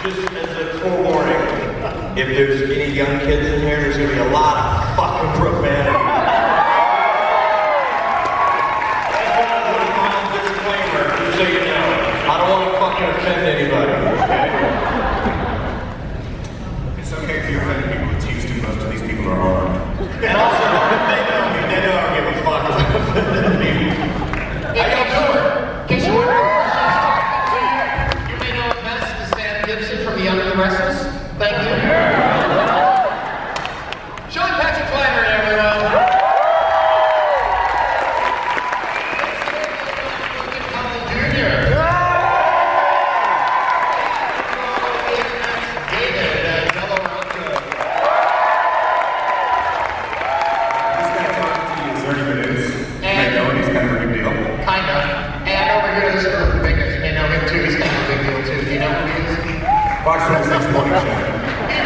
Just as a forewarning, if there's any young kids in here, there's gonna be a lot of fucking profanity. Disclaimer, just so you know. I don't want to fucking offend anybody, okay? It's okay if you offend people. It's Houston. Most of these people are armed. And also, they know me. They know I don't give a fuck about offending people. I don't know her. In case you're wondering, you may know him best as Sam Gibson from The Young and the Restless. Thank you. Sean Patrick Flannery, everyone.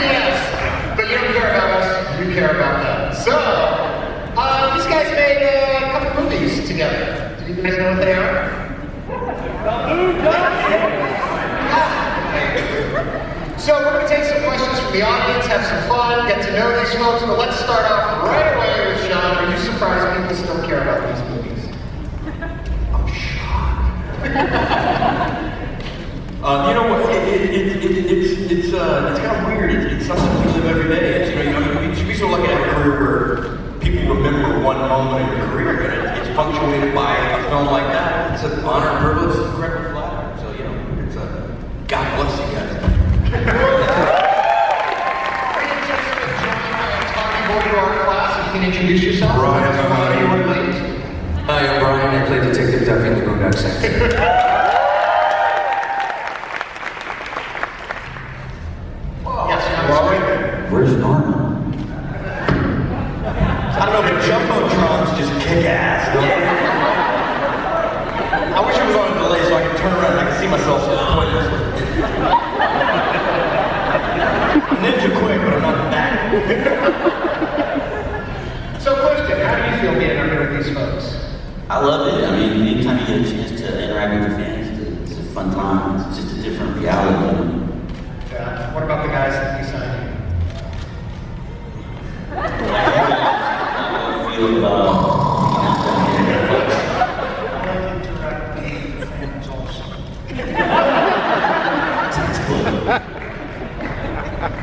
Yes, but you don't care about us, you care about them. So, these guys made a couple movies together. Do you guys know what they are? So we're going to take some questions from the audience, have some fun, get to know these folks, but let's start off right away with Sean. Are you surprised people still care about these movies? I'm shocked. You know what? It's kind of weird. It's something we live every day. We should be so lucky to have a career where people remember one moment in your career, and it's punctuated by a film like that. It's an honor and privilege. It's incredibly flattering. So it's a God bless you guys. You can introduce yourself. Brian, Hi, I'm Brian. I play Detective Duffy in the Boondock Saints. Where's Norman? I don't know, but Jumbotrons just kick ass. I wish it was on a delay so I could turn around and I could see myself pointing this way. I'm ninja quick, but I'm not that. So, Clifton, how do you feel being under with these folks? I love it. I mean, anytime you get a chance to interact with the fans, it's a fun time. It's just a different reality. Yeah. What about the guys that you signed?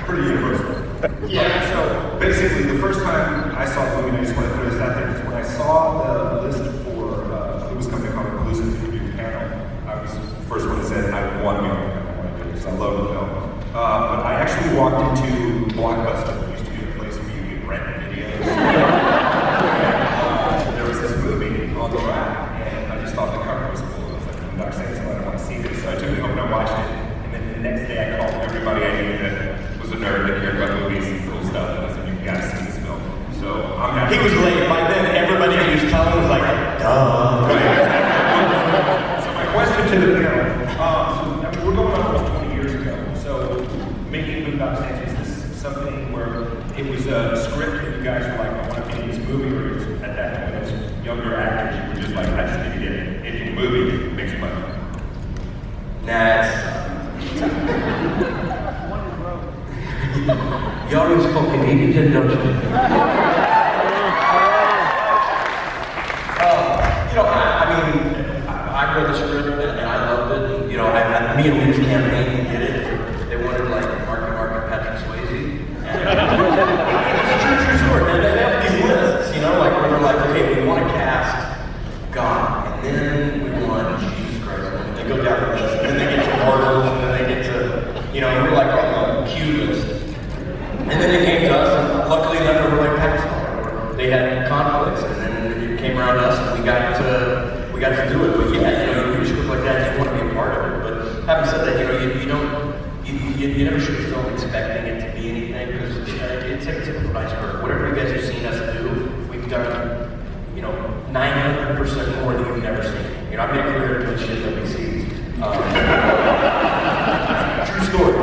pretty universal. Yeah. So basically, the first time I saw the movie, I just want to throw this out there, is when I saw the list for Houston Comicpalooza to do the panel, I was the first one that said I want to be on the panel, because I love the film. But I actually walked into Blockbuster, which used to be the place where you could rent videos. There was this movie on the rack, and I just thought the cover was cool. I was like, Boondock Saints, I want to see this. So I took it home and I watched it. And then the next day I called everybody I knew that was a nerd that cared about movies and cool stuff. And I said, you gotta see this film. So I'm happy. He was late. By then, everybody who was telling was like, duh. So my question to the panel, we're going on almost 20 years ago. So making Boondock Saints, is this something where it was a script that you guys were like, I want to be in this movie, or at that point as younger actors, you were just like, I just need to get into a movie, make some money? You always fucking needed it, don't you? I read the script and I loved it. Me and Lee's campaign did it. They wanted like Marky Patrick Swayze. And it's a true story. They have these lists, like where they're like, okay, we want to cast God, and then we want Jesus Christ. And they go down the list, and then they get to Martyrs, and then they get to, we're like on the Q list. And then they came to us, and luckily enough, we were like Pakistan. They had conflicts, and then it came around us, and we got to do it. But yeah, you read a script like that, you want to be a part of it. But having said that, you never should film expecting it to be anything, because it's a tip of an iceberg. Whatever you guys have seen us do, we've done, 900% more than you've never seen. I've been a career doing shit that we see. True story.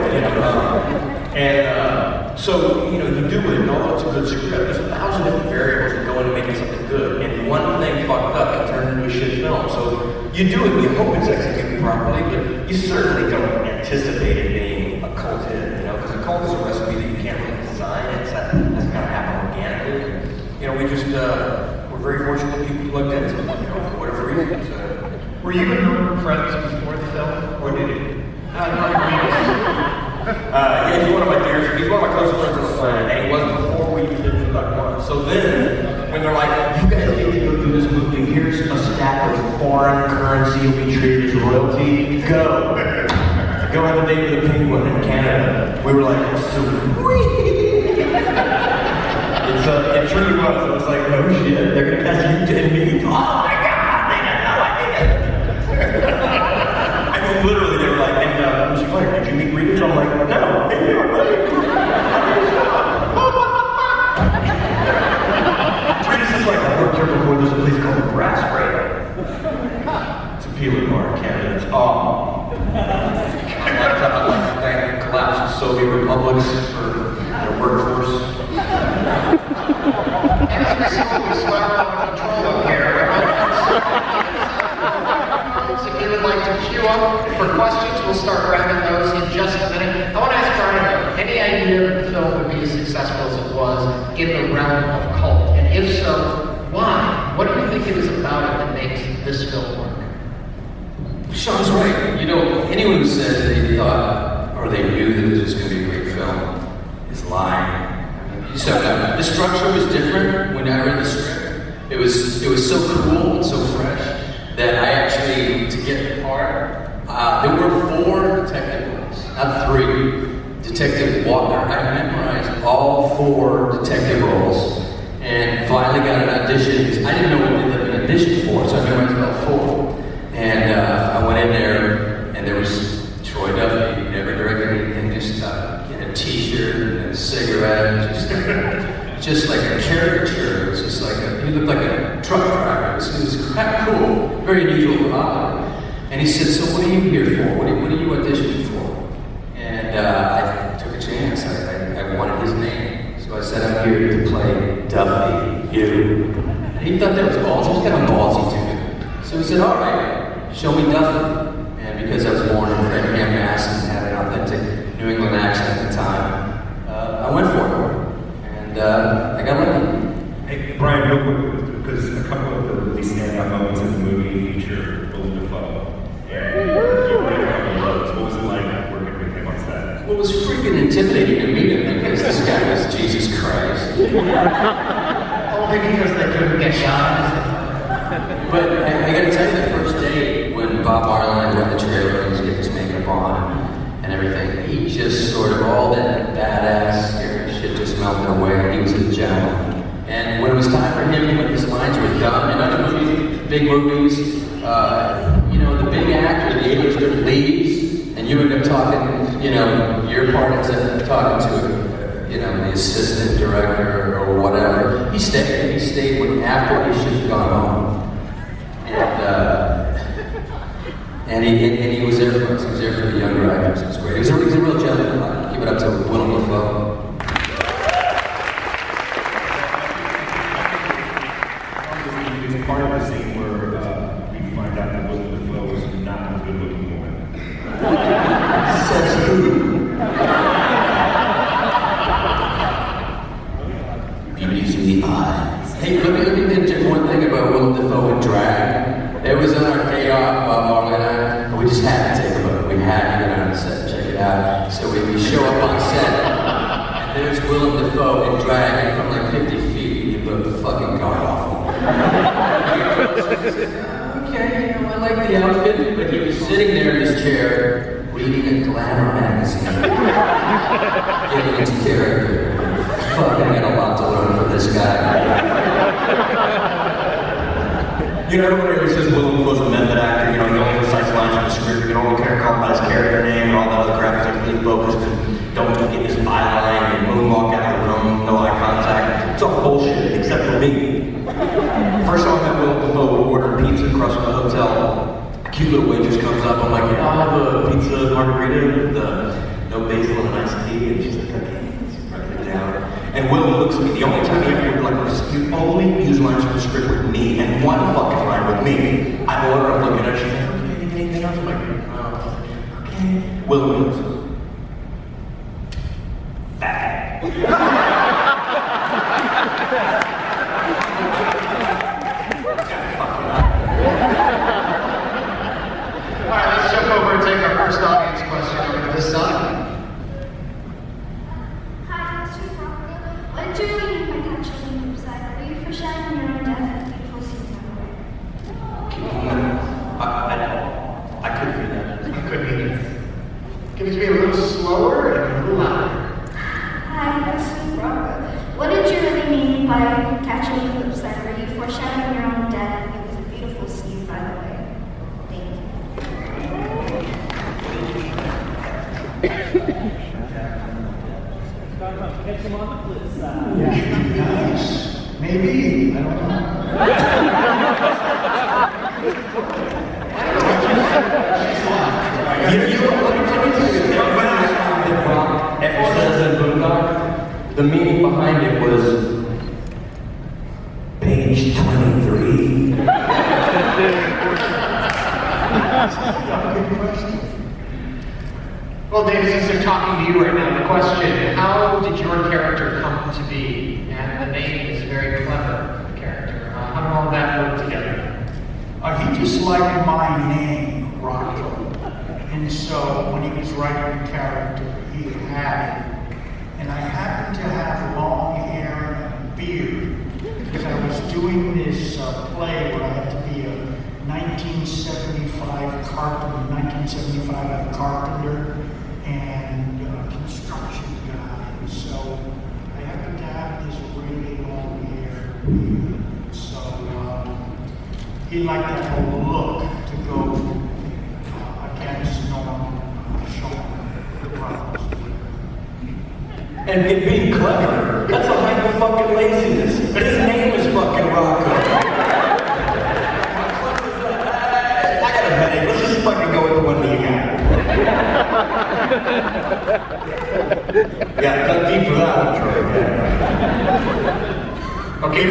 So, you do it, and although it's a good script, there's 1,000 different variables that go into making something good, and one thing fucked up can turn into a shit film. So, you do it, you hope it's executed properly, but you certainly don't anticipate it being a cult is a recipe that you can't really design. That's kind of happen organically. You know, we just, we're very fortunate that people plugged into it, you know, for whatever reason. So, Were you and Norman friends before the film, or did it? yeah, he's one of my dearest, he's one of my closest friends on the planet, and he was before we even did Boondock One. So then, when they're like, you guys get to go do this movie, here's a stack of foreign currency, you'll be treated as royalty, go! Go have a date with a penguin in Canada. We were like, sweet! It truly was. It was like, no shit, they're gonna cast you and me. Oh my god, they got no idea! I mean, literally, they were like, and she's like, did you meet readers? I'm like, no, they were like, Reedus is like, I worked here before, there's a place called the Brass Break. It's a peeling bar in Canada. It's I'd like to thank collapsed Soviet republics for their workforce. As we slowly spiral out of control up here, if you would like to queue up for questions, we'll start grabbing those in just a minute. I want to ask Brian, any idea that the film would be as successful as it was in the realm of cult? And if so, why? What do you think it is about it that makes this film work? Sean's right. You know, anyone who says they thought or they knew that this was going to be a great film is lying. So the structure was different when I read the script. It was so cool and so fresh that I actually, to get the part, there were 4 detective roles, not 3. Detective Walker. I memorized all 4 detective roles and finally got an audition because I didn't know what they did an audition for, so I memorized all 4. And I went in there, and there was Troy Duffy, who never directed anything, just in a t-shirt and a cigarette, just like a caricature. It was just like he looked like a truck driver. It was kind of cool, very unusual for Hollywood. And he said, "So what are you here for? What are you auditioning for?" And I took a chance. I wanted his name, so I said, "I'm here to play Duffy, you." And he thought that was ballsy. He was kind of ballsy too. So he said, "All right. Show me Duffy." And because I was born in Framingham, Mass. and had an authentic New England accent at the time, I went for it. And I got lucky. Hey, Brian, real quick, because a couple of the really standout moments in the movie feature Willem Dafoe. Yeah. What was it like working with him on set? Well, it was freaking intimidating to meet him because this guy was Jesus Christ. Only because they couldn't get shot. But I gotta tell you, the first day when Bob Marley read the trailer and was getting his makeup on and everything, he just sort of, all that badass, scary shit just melted away. He was a gentleman. And when it was time for him, when his lines were done in other movies, big movies, you know, the big actor, the A-lister leaves, and you end up talking, you know, your part ends up talking to, you know, the assistant director or whatever. He stayed when after he should have gone home. And he was there for us. He was there for the younger actors. It was great. He was a real gentleman. Give it up to Willem Dafoe. It's part of the scene where we find out that Willem Dafoe is not a good-looking woman. Says who? Beauty's in the eyes. Hey, let me mention one thing about Willem Dafoe and drag. It was on our day off, Marley and I, and we just had to take a look. We had to get on the set and check it out. So we show up on set, and there's Willem Dafoe in drag, and from like 50 feet, he looked fucking god-awful. Okay, you know, I like the outfit, but he was sitting there in his chair, reading a glamour magazine, getting into character. Fucking got a lot to learn from this guy. You know, everyone always says Willem was a method actor, you know, he only recites lines from the script, you can only call by his character name and all that other crap, he's like really focused and don't get his byline and moonwalk out of the room, no eye contact. It's all bullshit, except for me. First time I met Willem Dafoe, we ordered pizza across from the hotel. A cute little waitress comes up, I'm like, yeah, I'll have a pizza margarita with no basil and iced tea, and she's like, okay, let's write it down. And Willem looks at me, the only time he ever would like you only use lines from the script with me, and one fucking line with me. I order, I'm looking at her, she's like, okay, anything else? I'm like, okay. Willem goes, be a little slower and a little louder. Hi, that's Robert. What did you really mean by catching the flip side? Were you foreshadowing your own death? It was a beautiful scene, by the way. Thank you. Catch him on the flip side. Nice. Maybe. I don't know. You know what? Let me tell you, that Rock says in Boondock, the meaning behind it was page 23. Good question. Well, David, since they're talking to you right now, the question, how did your character come to be? And the name is very clever, the character. How did all that work together? He just liked my name, Rocco. And so when he was writing the character, he had it. And I happened to have long hair and a beard because I was doing this play where I had to be a 1975 carpenter and construction guy. And so I happened to have this really long hair and beard. So he liked that whole look to go against Norm Sean. And it being clever, that's a high fucking laziness. But his name is fucking Rocco. How clever is that? I got a headache. Let's just fucking go with the one that you got. Yeah, cut deep for that one, Troy. Okay, he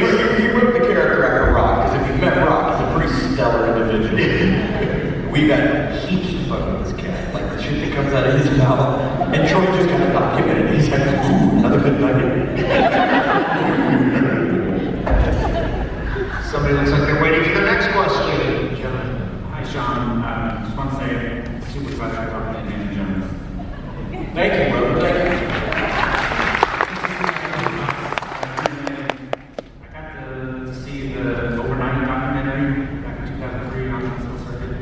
wrote the character after Rock, because if you met Rock, he's a pretty stellar individual. We got heaps of fun with this cat. Like the shit that comes out of his mouth. And Troy just kind of documented it. He's like, ooh, another good nugget. Somebody looks like they're waiting for the next question. John. Hi, Sean. Just want to say, super excited about talking to Indiana Jones. Thank you, brother. Thank you. I got to see the overnight documentary back in 2003 on the circuit.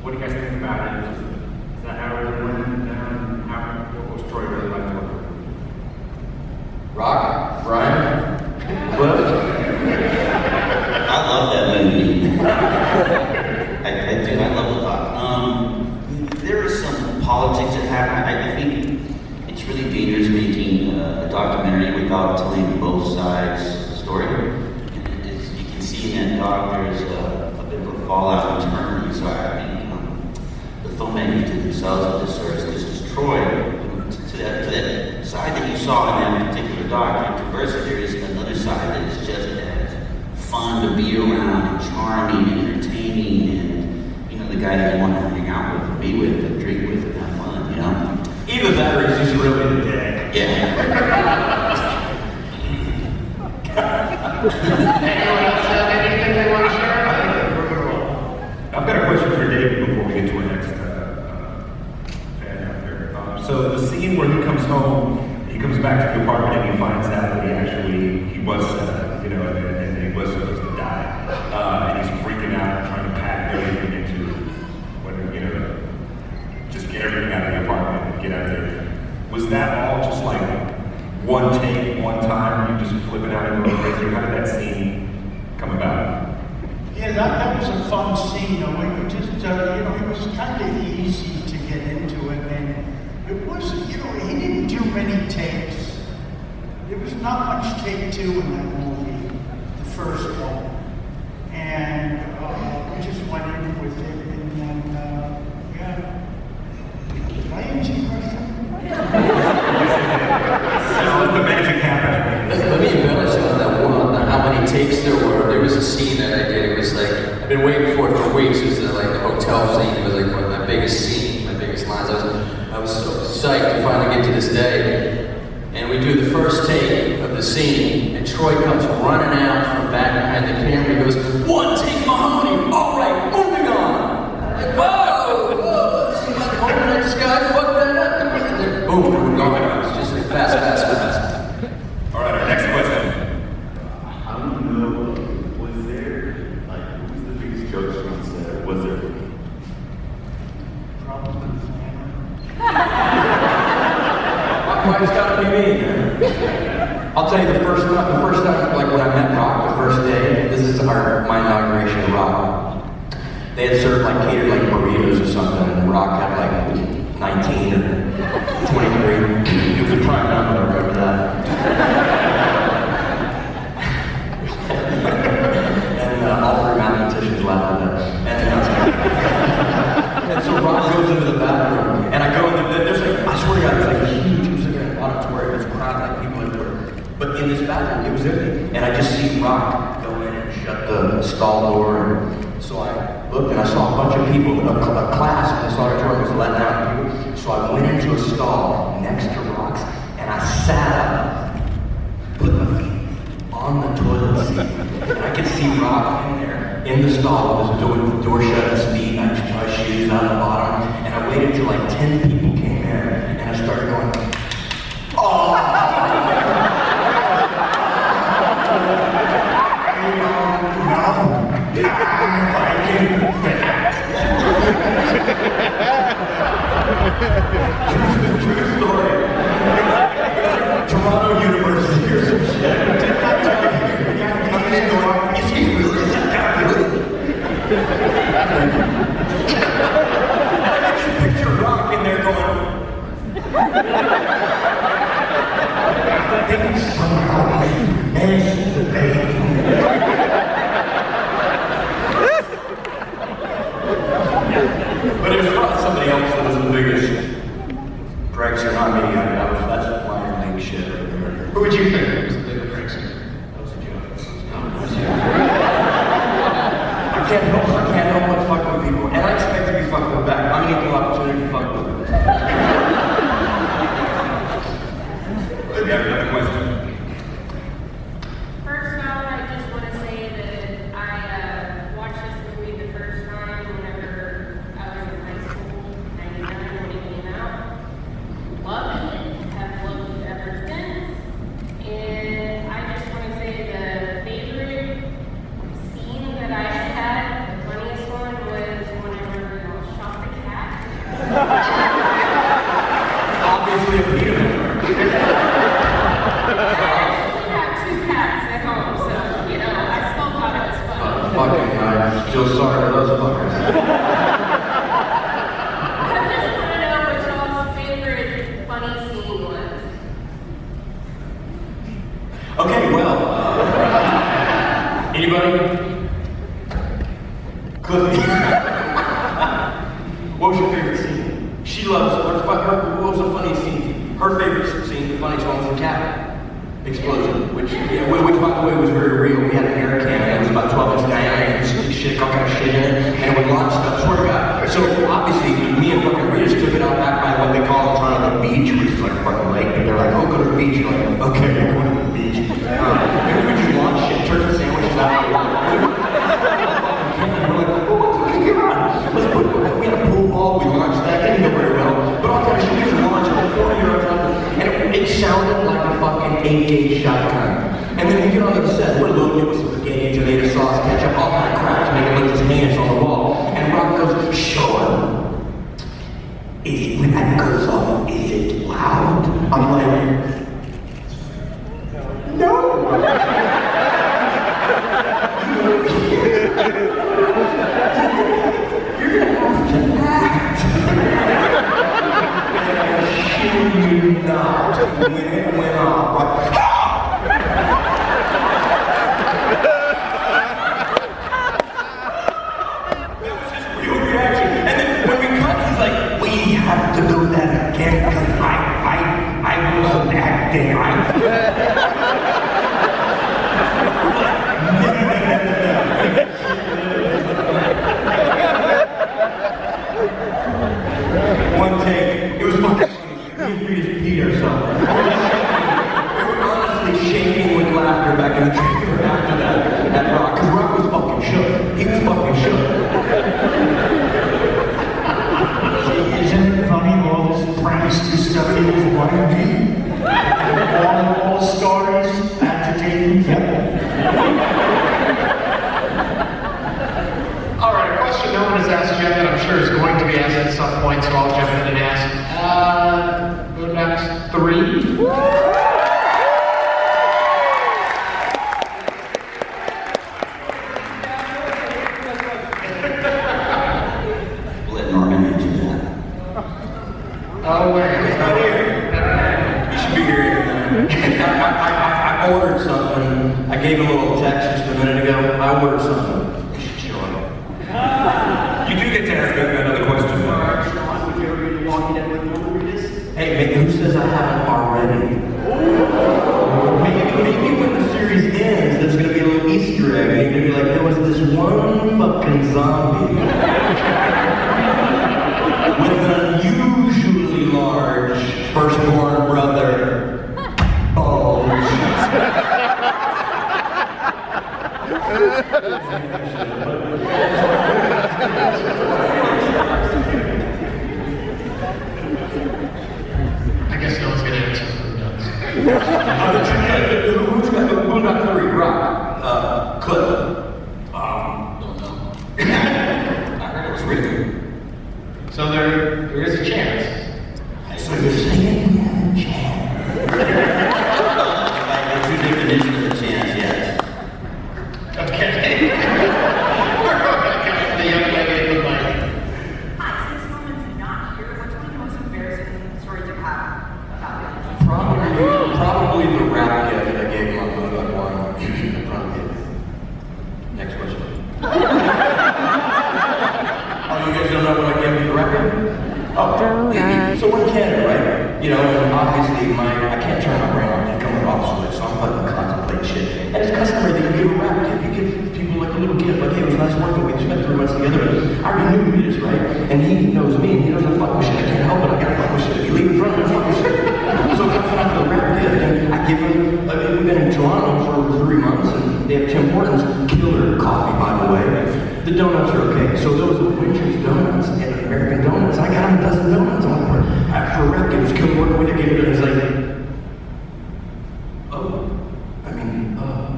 What do you guys think about it? Is that how it really went down? What was Troy really like to work with? Rock, Brian, Cliff. I love that movie. I do. I love the doc. There is some politics that happen. I think it's really dangerous making a documentary without telling both sides of the story. And as you can see in that doc, there's a bit of a fallout internally. So I think the filmmakers did themselves a disservice because Troy, to that side that you saw in that particular doc, conversely, there is another side that is just as fun to be around and charming and entertaining and, you know, the guy that you want to hang out with and be with and drink with and have fun, you know? Either that or he's just really a dick. Yeah. Anyone else have anything they want to share? I've got a question for David before we get to our next fan out here. So the scene where he comes home, he comes back to the apartment and he finds out that he was, and he was supposed to die. And he's freaking out, trying to pack everything into, just get everything out of the apartment and get out of there. Was that all just like one take, one time, you just flip it out and go crazy? How did that scene come about? Yeah, that was a fun scene, though. It was just, it was kind of easy to get into it, and it was, he didn't do many takes. There was not much take two in that movie, the first one, and we just went in with it, and then, yeah. Did I answer your question? The magic happened. Let me embellish on that one, on how many takes there were. There was a scene that I did. It was like, I've been waiting for it for weeks. It was like the hotel scene. It was like one of my biggest scenes, my biggest lines. I was so psyched to finally get to this day. And we do the first take of the scene, and Troy comes running out from back behind the camera. He goes, "One take, Mahoney. All right, moving on." I'm like, whoa, this is like, oh, I just fucked that up. And then, boom, we're going. It's just like fast. All right, our next question. I don't know, was there, like, who was the biggest joke on set? Was there? Probably Flanner. it's gotta be me, man. I'll tell you the first time, like when I met Rock the first day, this is my inauguration of Rock. They had served like catered like burritos or something, and Rock had like 19 or 23. He was a prime number, I remember that. And all three mathematicians laughed at that. And so Rock goes into the bathroom, and I go in there's like, I swear to God, it's like huge. It was like an auditorium, it was crowded like people everywhere. But in this bathroom, it was empty. And I just see Rock go in and shut the stall door. And so I looked and I saw a bunch of people, a class in this auditorium was let down people. So I went into a stall next to Rock's and I sat up, put my feet on the toilet seat. And I could see Rock in there, in the stall with the door shut at his feet. I just my shoes on the bottom. And I waited till like 10 people came there and I started going, oh! True story. Toronto University, here's some shit. Is he really? Is that really? I just picture Rock in there going, I think somebody is the baby. But it was probably somebody else that was the biggest prankster, not me. That's minor league shit right there. Who would you think was the bigger prankster? That was a joke. I can't help but fuck with people. And I expect to be fucked with back. I'm an equal opportunity to fuck with them. We have another question. First off, I just want to say that I watched this movie the first time whenever I was in high school, 99 when it came out. Loved it, have loved it ever since. And I just want to say the favorite scene that I had, the funniest one, was whenever we all shot the cat. Obviously a Peterman. I have 2 cats at home, so, you know, I still thought it was fun. Fucking I'm still sorry for those fuckers. I just want to know what y'all's favorite funny scene was. Okay, well, anybody? Cliffy. What was your favorite scene? She loves, what was the funniest scene? Her favorite scene, the funniest one was the cat explosion, which by the way was very real. We had an air cannon, it was about 12 inches diameter, and shit, all kind of shit in it, and it would launch stuff, swear to God. So obviously, me and fucking Rita took it out back by what they call in Toronto the beach, which is like a fucking lake, and they're like, oh, go to the beach. You're like, okay, we're going to the beach. And we would just launch shit, turkey sandwiches out of the water. We're like, oh, what's going on? We had a pool ball, we launched that, didn't go very well, but all kind of shit, we just launched it 40 yards out, and it sounded like a fucking 8-gauge shotgun. And then we get on the set, we're loading it with some spaghetti, tomato sauce, ketchup, all kind of crap to make it look just heinous on the wall. And Rock goes, sure. When that goes off, is it loud? I'm like, no. You're gonna have to act. I shit you not. When it went off, like, that was his real reaction. And then when we cut, he's like, we have to do that again because I wasn't acting. One take, it was fucking funny. We just peed ourselves. We were honestly shaking with laughter back in the trailer after that Rock, because Rock was fucking shook. He was fucking shook. Isn't it funny all this prankster stuff he was wanting? All stories agitating people. All right, a question no one has asked yet that I'm sure is going to be asked at some point, so I'll jump in and ask. Boondock 3? gave him a little text just a minute ago. I ordered something. You should show him. You do get to ask another question. Sean, would you ever be walking in with one read this? Hey, who says I haven't already? Maybe when the series ends, there's gonna be a little Easter egg, and you're gonna be like, there was this one fucking zombie with an unusually large firstborn brother bulge. I guess no one's gonna answer who does. Who's got the Boondock 3? Rock. Cliff. Don't know. I heard it was written. So there is a chance. So you're saying we have a chance? By the true definition of a chance, yes. Okay. We're going back to the young lady in the mic. Hi, since no one's not here, what's one of the most embarrassing stories you have about it? Probably the rap gift I gave him on Boondock 1. Probably. Next question. Oh, you guys don't know what I gave him the rap gift? Oh, so we're in Canada, right? You know, and obviously I can't turn my brain off and come with off switch, so I'm fucking contemplating shit. And it's customary that you give a rap gift. You give people like a little gift, like, hey, it was nice working with you. We spent 3 months together. I already knew Metis, right? And he knows me, and he knows I fuck with shit. I can't help it. I gotta fuck with shit. If you leave in front of me, I fuck with shit. So it comes out to the rap gift, and I give him, we've been in Toronto for 3 months, and they have Tim Hortons killer coffee, by the way. The donuts are okay. So those are Winch's Donuts and American Donuts. I got him a dozen donuts. I'm like, for a rep, it was killer working with it. Gave it to him. He's like,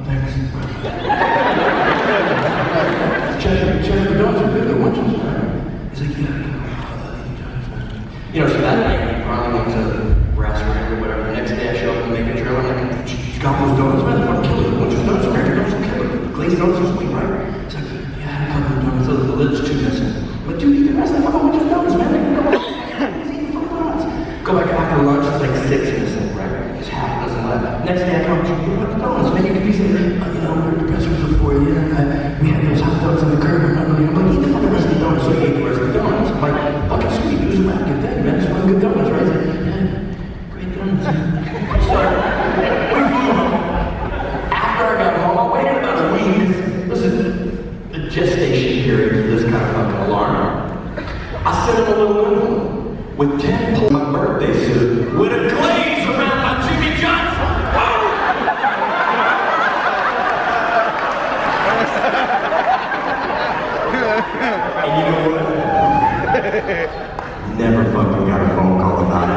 thanks. Check the donuts are good. They're Winch's, right? He's like, yeah. You know, so that night, we probably went to Restaurant or whatever. The next day, I show up and make a drill, and like, she's got those donuts. Man, they're fucking killer. Winch's Donuts, American Donuts are killer. Glazed donuts are sweet, right? It's like, yeah, I had a couple of donuts. So the lid's too missing. But dude, eat the rest of the fucking Winch's Donuts, man. He's eating fucking donuts. Go back after lunch, it's like 6 missing, right? Just half a dozen left. Next day, I come, you know what, the donuts, man, you can be saying, we're the best ones for you. We had those hot dogs on the curb. I'm like, eat the fucking rest of the donuts. So he ate the rest of the donuts. I'm like, fucking sweet. It was a rap good thing, man. Just one good donuts, right? He's like, yeah, great donuts. So, we flew home. After I got home, I waited about a week. Listen, the gestation period for this kind of fucking alarm. I sent him a little envelope with 10 pull my birthday suit with a glaze around my Jimmy Johnson. And you know what? Never fucking got a phone call about it.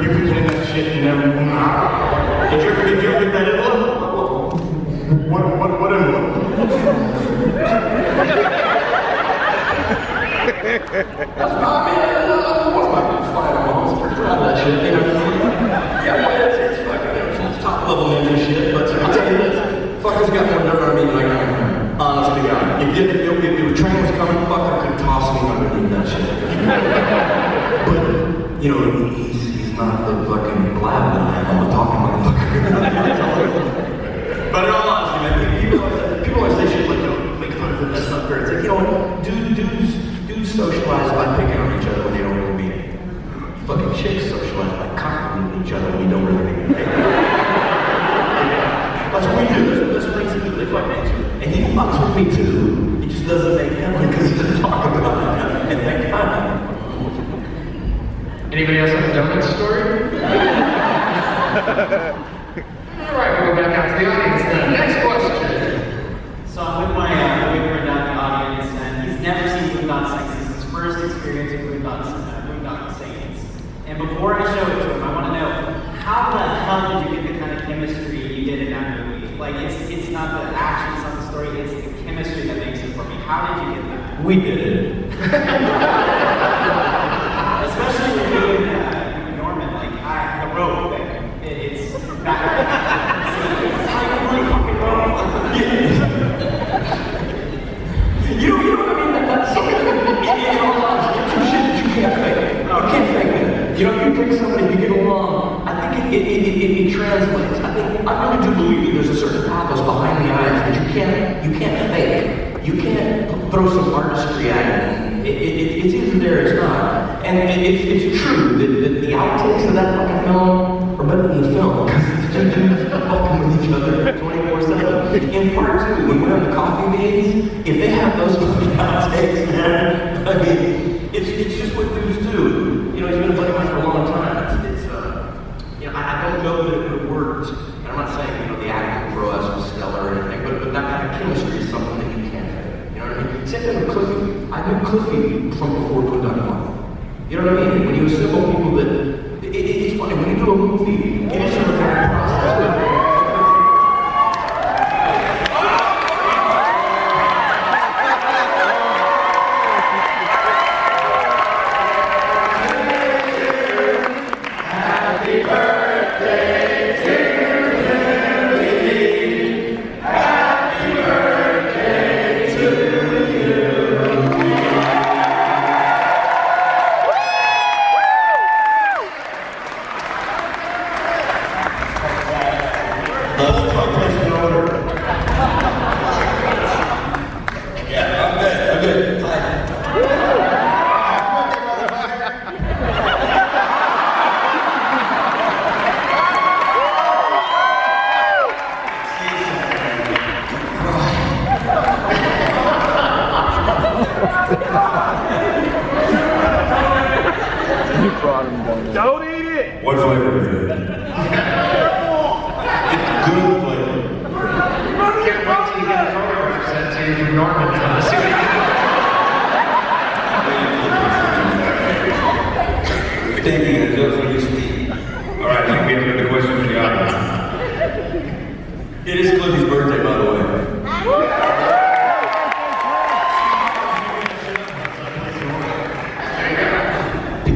You pretend that shit and never. Did you ever get that envelope? What envelope? That's not me. What am I going to find a mom's for that shit? You know what I mean? Yeah, well, it's fucking it's top level ninja shit, but I'll tell you this. Fuckers got more dirt on me than I got on him. Honest to God. If the train was coming, fucker could toss me underneath that shit. But, you know, he's not the fucking blab that I am. I'm a talking motherfucker. But in all honesty, man, people always say shit like, make fun of them, that's not fair. It's like, you know what, dudes socialize by picking on each other when they don't really mean it. Fucking chicks socialize by complimenting each other when we don't really mean it. That's what we do. That's what they do. They fuck with each other. And he fucks with me too. He just doesn't make headline because he doesn't talk about it. And thank God. Anybody else have a donut story? All right, we'll go back out to the audience then. Next question. So I'm with my boyfriend down in the audience, and he's never seen Boondock Saints. It's his first experience with Boondock Saints. And before I show it to him, I want to know, how the hell did you get the kind of chemistry you did in that movie? Like, it's not the action, it's not the story, it's the chemistry that makes it for me. How did you get that? We did it. Especially with you and Norman, like, the rope thing. It's back. It's like a really fucking rope. You know what I mean? That's something in all honesty, it's some shit that you can't fake. You can't fake it. You know, if you bring somebody, you get along. I think it it translates. I really do believe that there's a certain pathos behind the eyes that you can't fake. You can't throw some artistry at it. It's either there or it's not. And it's true that the outtakes of that fucking film are better than the film because it's two dudes fucking with each other 24/7. In part two, when we're in the coffee beans, if they have those fucking outtakes, man, I mean, it's just what dudes do. You know, he's been a buddy of mine for a long time. I don't know that it would have worked. And I'm not saying, you know, the acting prowess was stellar or anything, but that kind of chemistry is something that you can't fake. You know what I mean? Same thing with Cliffy. I knew Cliffy from before Boondock Saints. You know what I mean? When you assemble people that, it's funny, when you do a movie, it is a recurring process. Don't eat it! What flavor is it? It's good flavor. Can't wait till you get a photograph sent to you from Norman. See what you Thank you, that was really sweet. All right, I think we have another question from the audience. It is Cliffy's birthday, by the way.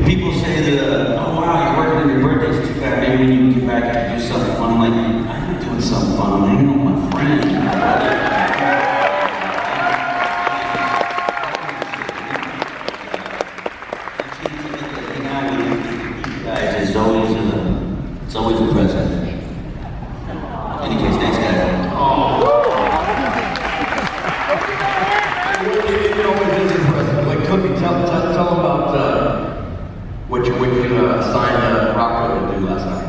People say that, oh wow, you're working on your birthday, it's too bad. Maybe when you get back, you can do something fun. I'm like, I ain't doing something fun. I'm hanging out with my friends. Guys, it's always a present. Any case, thanks, guys. It always is impressive. Like, Cliffy, tell them about what you assigned Rocco to do last night.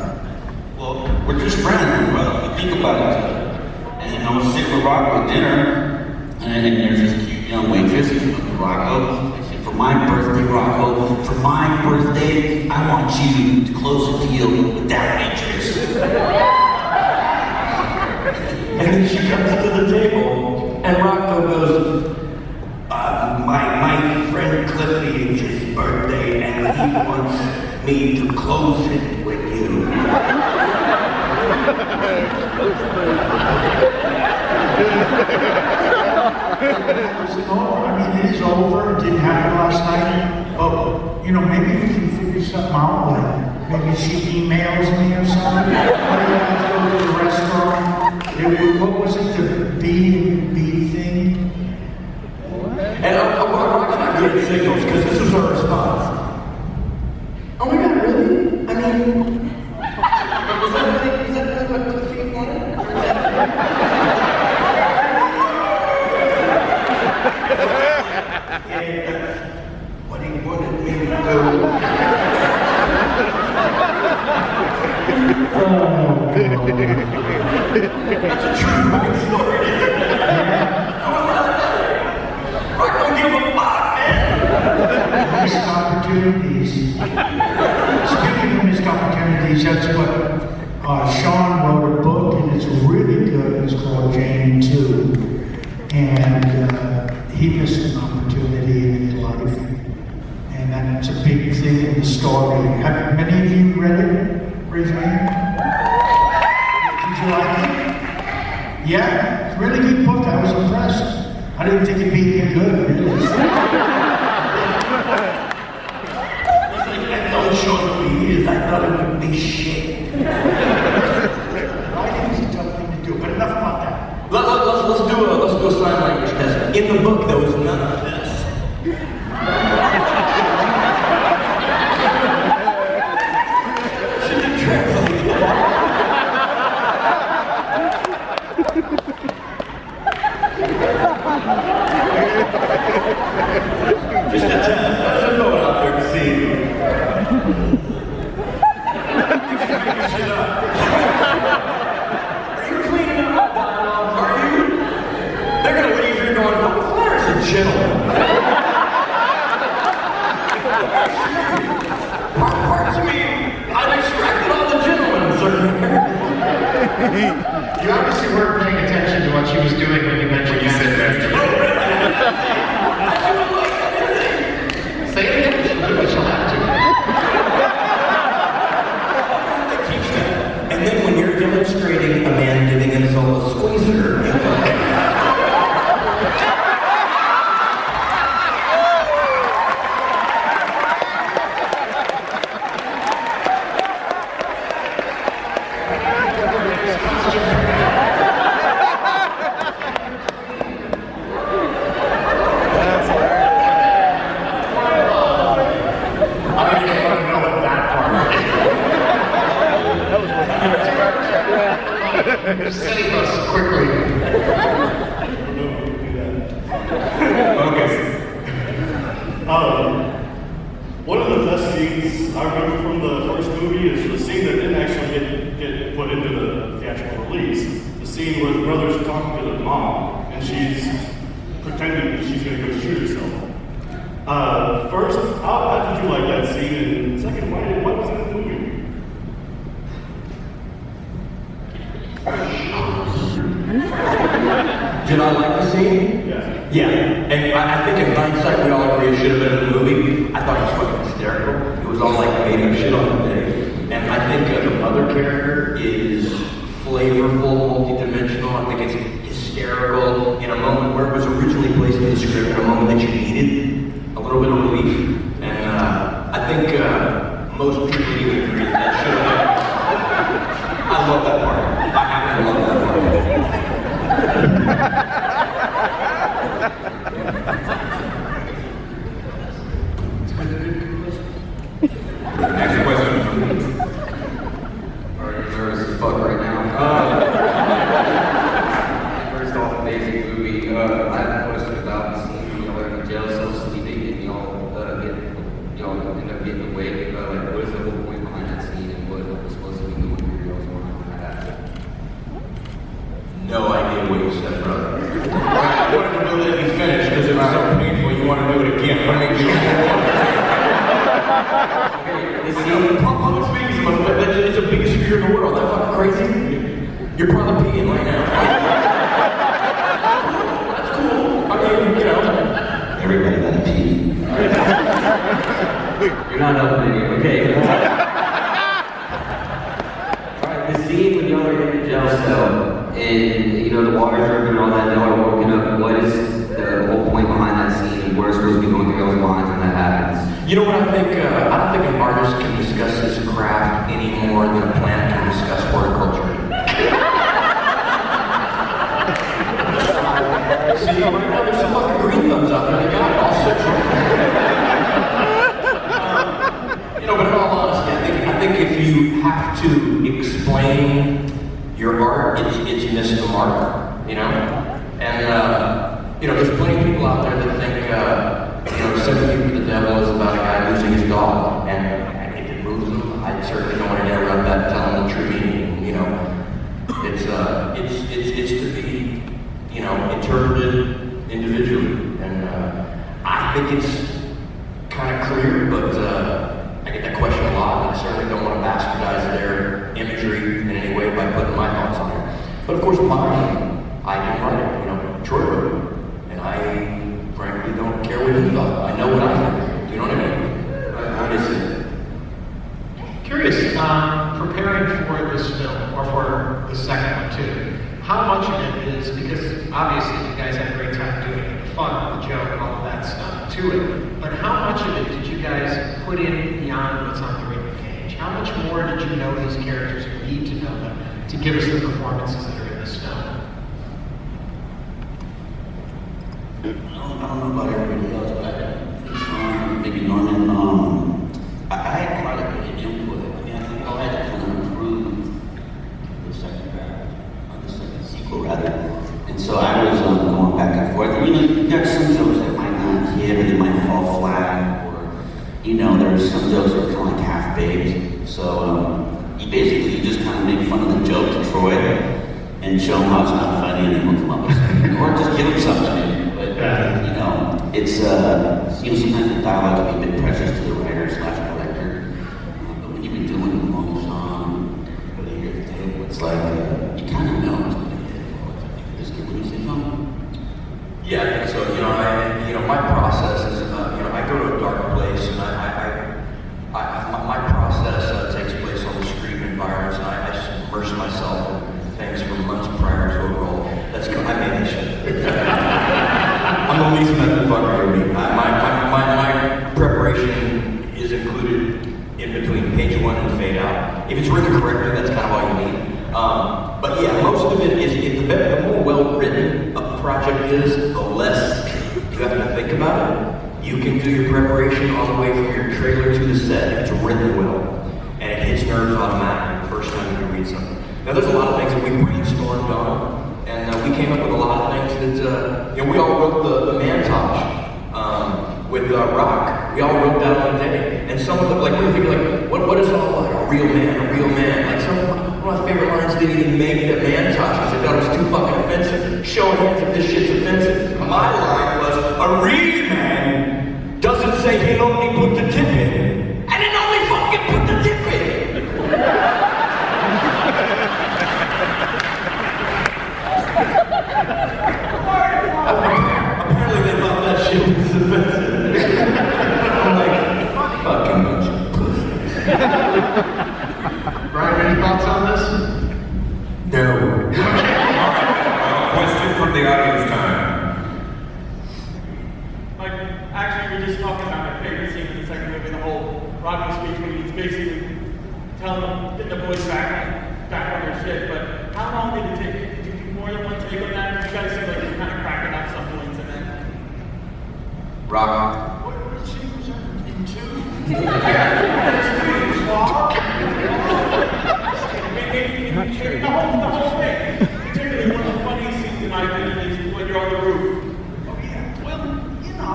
Well, we're just friends, bro. You think about it. And I was sitting with Rocco at dinner, and there's this cute young waitress. Rocco, I said, for my birthday, Rocco, for my birthday, I want you to close a deal with that waitress. And then she comes to the table, and Rocco goes, my friend Cliffy, it's his birthday, and he wants me to close it with you. I mean, it is over. It didn't happen last night. But, you know, maybe we can figure something out. Like, maybe she emails me or something. Or you guys go to the restaurant. What was it? The B thing? And I'm not good at signals, because this was our response. Oh my God, really? I mean, is that what Cliffy wanted? Yeah, that's what he wanted me to do. That's a true fucking story, isn't it? I don't give a fuck, man. Missed opportunities. Speaking of missed opportunities, that's what Sean wrote a book, and it's really good. It's called Jane 2. And he missed an opportunity in his life. And that's a big thing in the story. Have many of you read it? Raise your hand. Did you like it? Yeah? It's a really good book. I was impressed. I didn't think it'd be any good, really. It's like, I know Sean for years, I thought it would be shit. Writing is a tough thing to do, but enough about that. Let's do a sign language test. In the book, there was none of this. Should be translated. You obviously weren't paying attention to what she was doing when you mentioned When you said masturbate. Say it again. She'll do it. She'll have to. Teach them. And then when you're demonstrating a man giving himself a squeezer, you go, Save us quickly. Focus. One of the best scenes I remember from the first movie is the scene that didn't actually get put into the theatrical release. The scene where the brother's talking to the mom, and she's pretending that she's going to go shoot herself. First, how did you like that scene? And second, why was it in the movie? did I like the scene? Yeah. Yeah, and I think in hindsight we all agree it should have been in the movie. I thought it was fucking hysterical. It was all like made up shit on the day. And I think the mother character is flavorful, multi-dimensional. I think it's hysterical in a moment where it was originally placed in the script, in a moment that you needed a little bit of relief. And I think most people even agree that should have been. I love that part. I happen to love that part. Next question. Already nervous as fuck right now. First off, amazing movie. I have a question about the scene when y'all are in the jail cell sleeping and y'all end up getting away. Like, what is the whole point behind that scene and what was supposed to be going through your y'all's mind when that happened? No idea what you said, brother. I wanted to let you finish because it was so painful. You want to do it again. I make you. This You know, public speaking it's the biggest fear in the world. That fucking crazy. You're probably peeing right now. That's cool. I mean, you know. Everybody gotta pee. You're not helping me, okay? Alright, the scene when y'all are in the jail cell and the water's dripping and all that, y'all are woken up. What is the whole point behind that scene and where's supposed to be going through y'all's minds when that happens? You know what I think? I don't think an artist can discuss his craft any more than a plant can discuss horticulture. See, right now there's some fucking green thumbs out there. They got it all sexual. But in all honesty, I think if you have to explain your art, it's missed the mark. And there's plenty of people out there that think Sympathy for the Devil is about a guy losing his dog, and if it moves him, I certainly don't want to interrupt that and tell him the true meaning. It's to be interpreted individually, and I think it's kind of clear, but I get that question a lot, and I certainly don't want to bastardize their imagery in any way by putting my thoughts on it. But of course, mine, I didn't write it. Troy wrote it, and I frankly don't care what you thought. I know what I think. You know what I mean? How is it? Curious, preparing for this film, or for the second one too, how much of it is, because obviously you guys had a great time doing it, the fun, the joke, all of that stuff to it, but how much of it did you guys put in beyond what's on the written page? How much more did you know these characters or need to know them to give us the performances that are in this film? I don't know about everybody else, but maybe Norman, I had quite a bit of input. I think I had to kind of improve the second sequel rather. And so I was going back and forth. You got some jokes that might not hit or they might fall flat, or there's some jokes that are kind of like half-baked. So you just kind of make fun of the joke to Troy and show him how it's not funny, and then he'll come up with something, or just give him something. It's sometimes the dialogue can be a bit precious to the writer / director. But when you've been doing a long song, whether you're at the table with it's like you kind of know it's going to hit. Is there what you say, Tom? Yeah, I think so. My process is, I go to a dark place, and my process takes place on the street environments, and I submerge myself in things for months prior to a role. I made that shit. I'm the least method fucker of me. My preparation is included in between page 1 and fade out. If it's written correctly, that's kind of all you need. But yeah, most of it is, the more well written a project is, the less you have to think about it. You can do your preparation all the way from your trailer to the set if it's written well. And it hits nerves automatically the first time you read something. Now there's a lot of things that we brainstormed on, and we came up with a lot of things that, we all wrote the montage with Rock. We all wrote that one day. And some of them, like, we were thinking, like, what is all like a real man? Like, one of my favorite lines didn't even make the montage because they thought it was too fucking offensive. Show hands if this shit's offensive. My line was, a real man doesn't say he'll only put the tip in, and then only fucking put the tip in. Apparently they thought that shit was offensive. I'm like, fucking bunch of pussies. Brian, any thoughts on this? No. Question from the audience time. Like, actually, we're just talking about my favorite scene in the second movie, the whole Rocky speech when he's basically telling them, get the boys back on their shit. But how long did it take? Did you do more than one take on that? You guys seem like you're kind of cracking up some points in it. Rock. What scene was that? In 2? The whole thing. Particularly one of the funniest scenes in my opinion is when you're on the roof. Oh, yeah. Well, you know,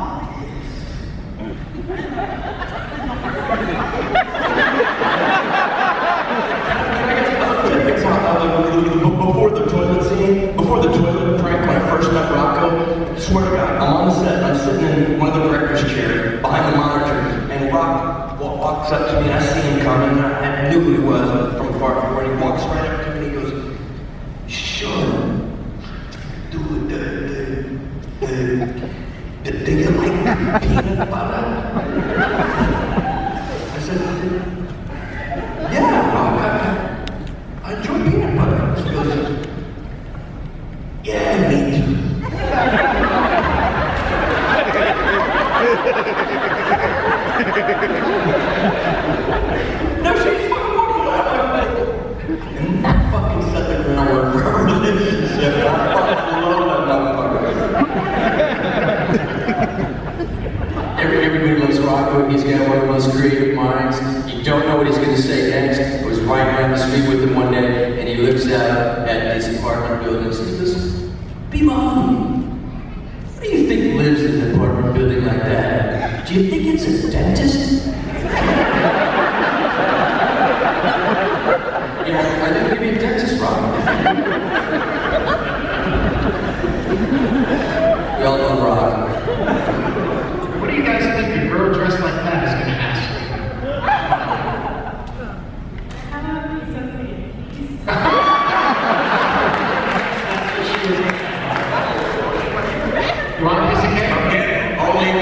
Before the toilet scene, before the toilet prank, when I first met Rocco, I swear to God, I'm on the set, and I'm sitting in one of the director's chairs behind the monitor, and Rock walks up to me, and I see him coming, and I knew who he was from far before, and he walks right up to me, and he goes, Sean, do you like peanut butter? I said, yeah, Rock, I enjoy peanut butter. He goes, yeah, me too. No, she's fucking walking out. And that fucking set the groundwork for our relationship. I fucking love that motherfucker. Everybody loves Rocco. He's got one of the most creative minds. You don't know what he's going to say next. I was riding around the street with him one day, and he looks out at his apartment building and says, Bimani, what do you think lives in an apartment building like that? Do you think it's a dentist? Yeah, I think maybe a dentist, Rob. We all love Rob. What do you guys think a girl dressed like that is going to ask you? How about a piece of cake, please? You want a piece of cake? Again, only the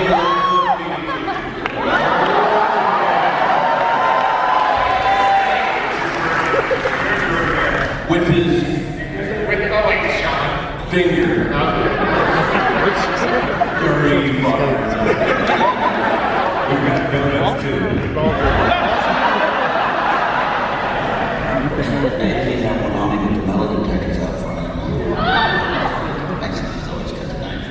with his finger. Dirty fuckers. We've got donuts too. He's out one on me with the metal detectors out front. Mexican's always got the knife.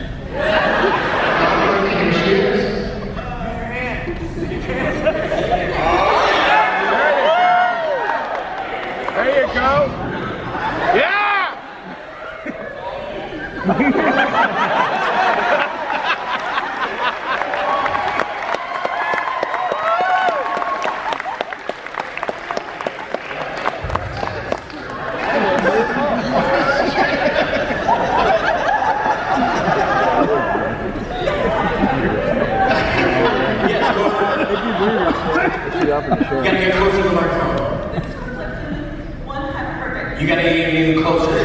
There you go. Yeah! You gotta get closer to the microphone. One time, perfect. You gotta get even closer.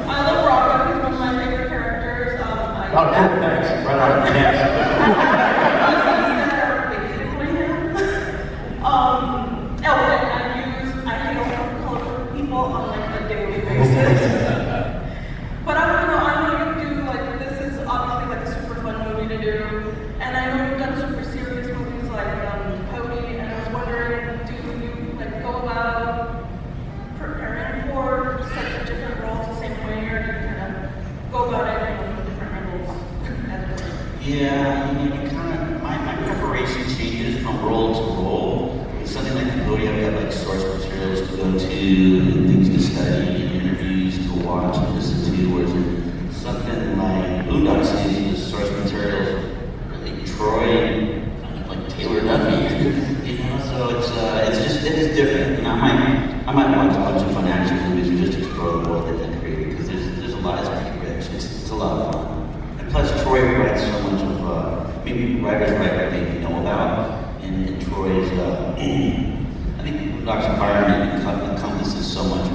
I love Rocco. He's one of my favorite characters. Oh, cool, thanks. Right on. Next. I hate all color people on like a daily basis. But I want to know, I know you do like this is obviously like a super fun movie to do, and I know you've done super serious movies like Cody, and I was wondering, do you like go about preparing for such a different roles the same way, or do you kind of go about it from different angles? Yeah, you kind of, my preparation changes from role to role. It's something like Cody, I've got like source materials to go to, and things to study, and interviews to watch and listen to, whereas something like Boondock Saints, the source materials, really Troy and like Taylor Duffy, you know, so it is different. And I might watch a bunch of fun action movies and just explore the world that they created, because there's a lot, it's pretty rich, it's a lot of fun. And plus Troy writes so much of, maybe writers write what they know about, and Troy's, I think Boondock's environment encompasses so much of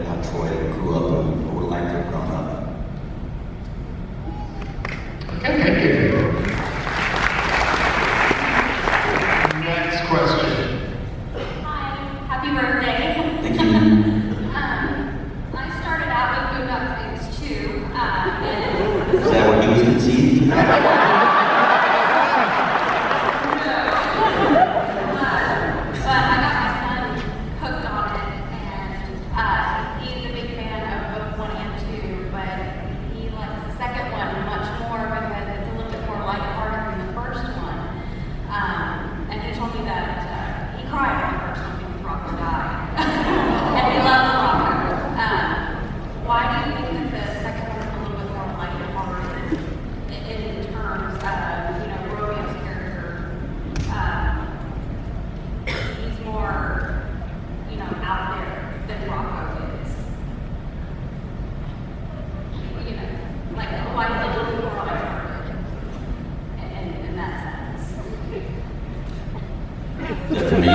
how Troy grew up and what would like to have grown up. Okay, thank you. Next question. Hi, happy birthday. Thank you. I started out with Boondock Saints too, and Is that what he was conceived? but I got my son hooked on it, and he's a big fan of both 1 and 2, but he likes the second one much more because it's a little bit more lighthearted than the first one. And he told me that he cried when the first one because Rocco died. And he loves Rocco. Why do you think that the second one is a little bit more lighthearted in terms of, Romeo's character? He's more, out there than Rocco is. Like, why is it a little bit more lighthearted in that sense? Is that for me?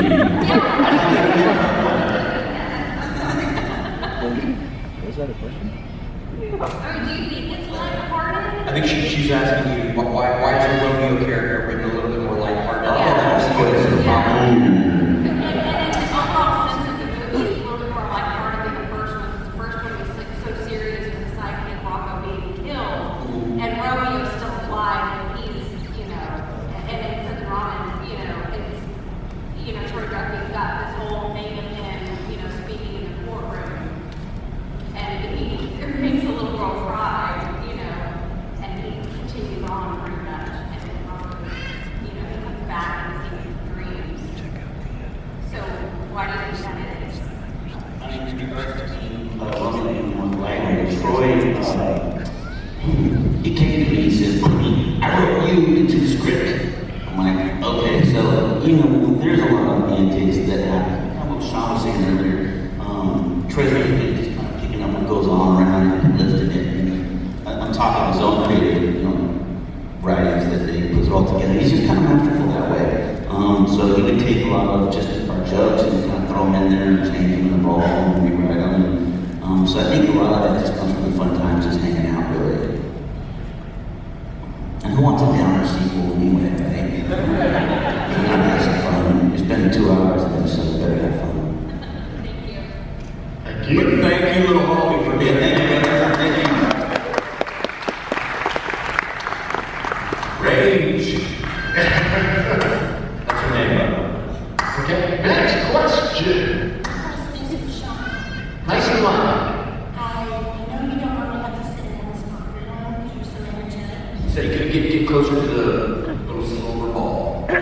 Was that a question? Or do you think it's lighthearted? I think she's asking you, why is your Romeo character written a little bit more lighthearted? Yeah. Oh, that's good. And the overall sense of the movie is a little bit more lighthearted than the first one. The first one was like so serious with the sidekick Rocco being killed, and Romeo's still alive, and he's, and the drama, it's, Troy Duffy's got this whole thing of him, speaking in the courtroom, and it makes a little girl cry, and he continues on pretty much, and then he comes back and sees dreams. So why do you think that is? In regards to Romeo being more lighthearted, Troy, he came to me and said, I wrote you into the script. I'm like, okay, so, there's a lot of antics that happen. What Sean was saying earlier, Troy's really just kind of picking up what goes on around it and lifting it. And I'm talking his own creative, writings that they put it all together. He's just kind of masterful that way. So he would take a lot of just our jokes and kind of throw them in there and change them and evolve them and rewrite them. So I think a lot of that just comes from the fun times just hanging out, really. And who wants a downer sequel anyway, right? You're not having some fun. You're spending 2 hours and then so you better have fun. Thank you. Thank you. Thank you, little homie, for being Thank you, brother. Thank you. Rage. That's her name, bud. Okay, next question. Nice and loud. I know you don't really have to sit in this pocket long because you're so energetic. So you can get closer to the little silver ball. I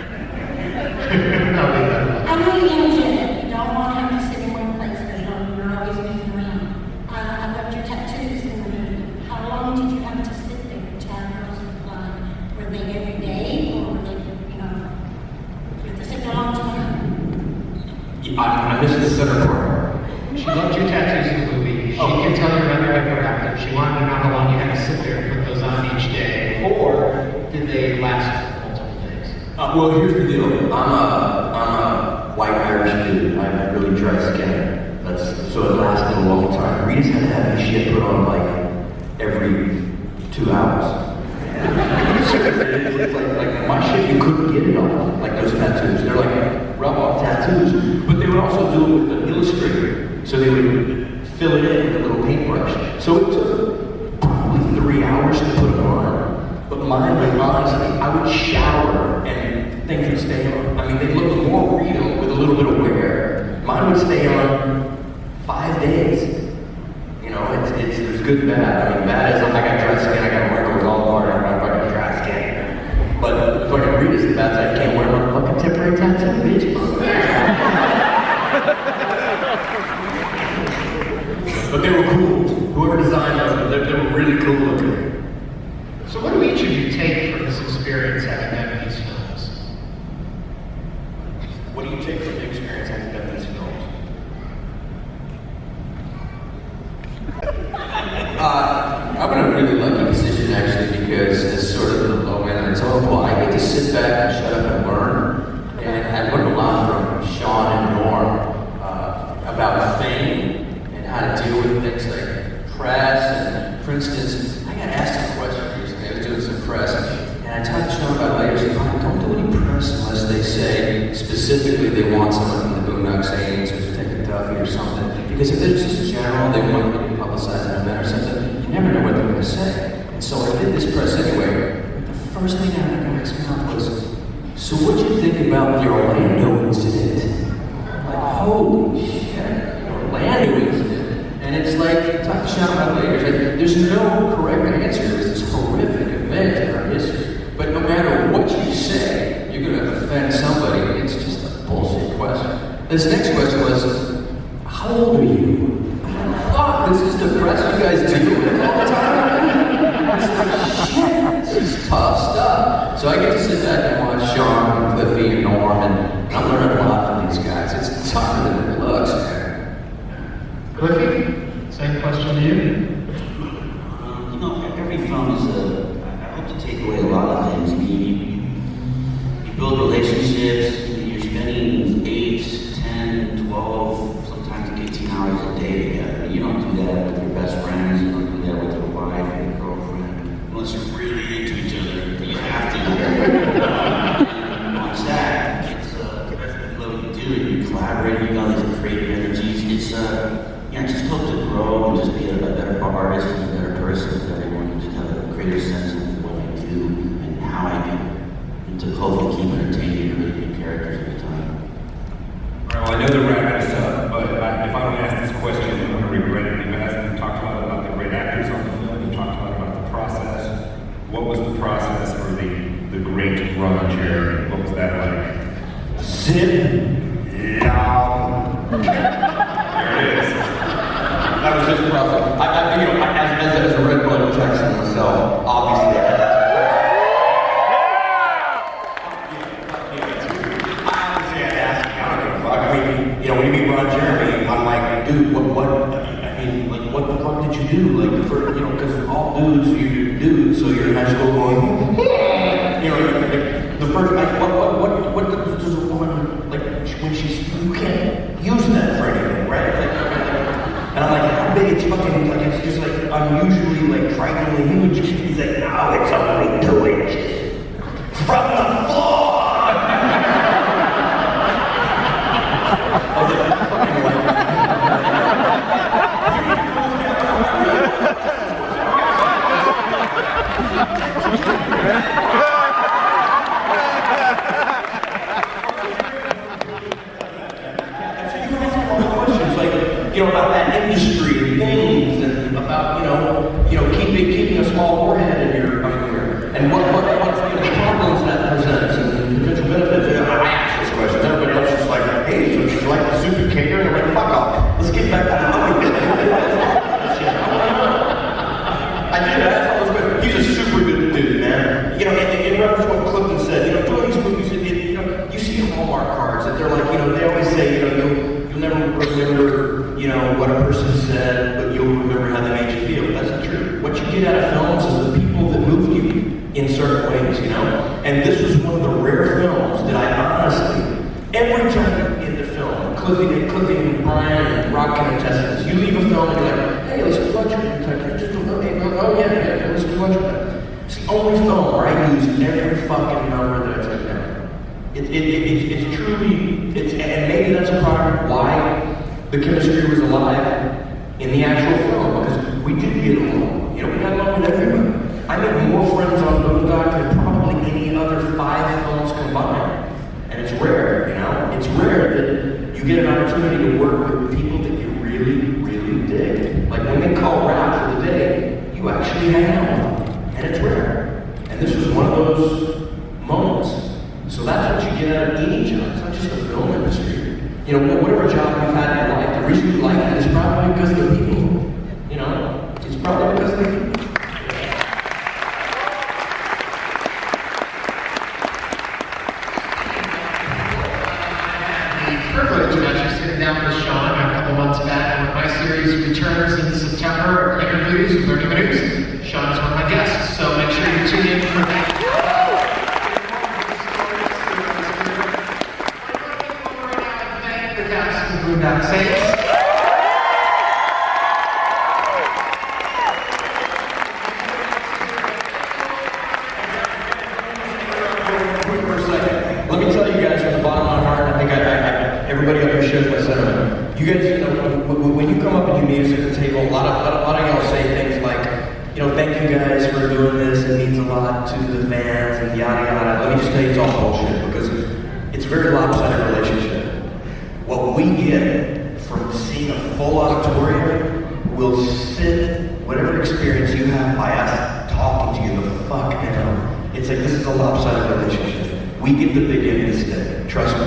know you're energetic. You don't want to have to sit in one place because you're always moving around. I loved your tattoos in the movie. How long did you have to sit there to have those applied? Were they every day or were they, you have to sit there a long time? I missed the center part. She loved your tattoos in the movie. She can tell you're rather hyperactive. She wanted to know how long you had to sit there and put those on each day. did they last multiple days? Well, here's the deal. I'm a white Irish dude. I have really dry skin. So it lasted a long time. Rita's had to have this shit put on like every 2 hours. It's like my shit, you couldn't get it off. Like those tattoos. They're like rub-off tattoos. But they would also do it with an illustrator. So they would fill it in with a little paintbrush. So it took probably 3 hours to put them on. But mine, like, honestly, I would shower and things would stay on. I mean, they look more real with a little bit of wear. Mine would stay on 5 days. You know, there's good and bad. I mean, bad is like I got dry skin, I got wrinkles all over, I got fucking dry skin. But if I can read it, the bad side, I can't wear my fucking temporary tattoo, bitch. But they were cool. Whoever designed them, they were really cool looking. So what do each of you take from this experience having done these films? What do you take from the experience having done these films? I'm in a really lucky position actually because it's sort of the low end of the totem pole. I get to sit back and shut up and learn. And I learned a lot from Sean and Norm about fame and how to deal with things like press. And for instance, I got asked a question recently. I was doing some press and I talked to Sean about it later. He said, don't do any press unless they say specifically they want someone from the Boondock Saints or Detective Duffy or something. Because if it's just general, they want to publicize an event or something, you never know what they're going to say. And so I did this press anyway. But the first thing out of the guy's mouth was, so what'd you think about the Orlando incident? Like, holy shit, Orlando incident. And it's like, talk to Sean about later, it's like, there's no correct answer. It's this horrific event in our history. But no matter what you say, you're going to offend somebody. It's just a bullshit question. This next question was, how old are you? Fuck, this is the press you guys do all the time. It's like, shit, this is tough stuff. So I get to sit back and watch Sean and Cliffy and Norm, and I'm learning a lot from these guys. It's tougher than it looks, man. Cliffy, same question to you. You know, every film is I hope to take away a lot of things. I mean, you build relationships, you're spending 8, 10, 12, sometimes 18 hours a day together. You don't do that with your best friends, you don't do that with your wife or your girlfriend. Unless you're really into each other, you have to. On set, it's you love what you do, and you collaborate, you got these creative energies. It's I just hope to grow and just be a better artist and a better person with everyone, and just have a greater sense of what I do and how I do, and to hopefully keep entertaining and creating new characters every time. All right, well, I know they're wrapping us up, but if I don't ask this question, I'm going to regret it. You've asked, you talked about the great actors on the film, you talked about the process. What was the process for the great Ron Jeremy? What was that like? Sit down. There it is. That was just rough. As a red-blooded Texan myself, obviously, when you meet Ron Jeremy, I'm like, dude, what the fuck did you do? Like, because all dudes, you're dudes, so you're in high school going, the first, like, what does a woman, like, when you can't use that for anything, right? And I'm like, how big it's fucking, like, it's just like unusually, like, frighteningly huge. He's like, no, it's only 2 inches from the floor. About that industry and things, and about keeping a small warhead in your and what problems that presents and potential benefits. I ask this question. Everybody else is like, hey, so you like the soup and cater? And I'm like, fuck off. Let's get back to the movie. I did ask. That was good. He's a super good dude, man. In reference to what Clifton said, doing these movies, you see Hallmark cards that they're like, they always say, you'll never remember, what a person said, but you'll remember how they made you feel. That's true. What you get out of films is the people that moved you in certain ways, you know? And this was one of the rare films that I honestly, every time in the film, Cliffy and Brian and Rock can attest to this, you leave a film and you're like, hey, let's do lunch. Oh yeah, let's do lunch. It's the only film where I use every fucking number that I took down. It's truly, and maybe that's a product of why the chemistry was alive in the actual film, because we did get along. You know, we got along with everybody. I made more friends on Boondock than probably any other 5 films combined. And it's rare, you know? It's rare that you get an opportunity to work with people that you really, really dig. Like when they call rap for the day, you actually hang out with them. And it's rare. And this was one of those moments. So that's what you get out of any job. It's not just the film industry. You know, whatever job you've had in your life, the reason you like it is probably because of the people. You know? It's probably because of the people. Privilege of actually sitting down with Sean a couple months back when my series returns in September, interviews with 30 minutes. Sean is one of my guests, so make sure you tune in for that. Thank the cast of Boondock Saints. Let me tell you guys from the bottom of my heart, I think everybody up here shares my sentiment. You guys, you know, when you come up and you meet us at the table, a lot of y'all say things like, you know, thank you guys for doing this, it means a lot to the fans, and yada yada. Let me just tell you, it's all bullshit, because it's a very lopsided relationship. What we get from seeing a full auditorium will sit whatever experience you have by us talking to you the fuck down. It's like, this is a lopsided relationship. We get the big end of the stick. Trust me.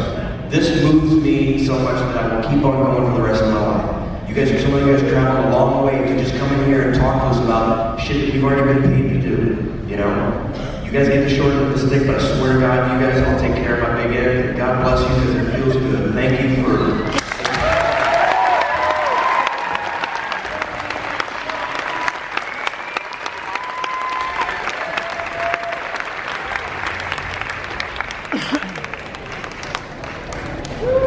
This moves me so much that I will keep on going for the rest of my life. You guys, some of you guys traveled a long way to just come in here and talk to us about shit that we've already been paid to do. You know? You guys get the short end of the stick, but I swear to God, you guys all take care of my big end. God bless you, because it feels good. Thank you for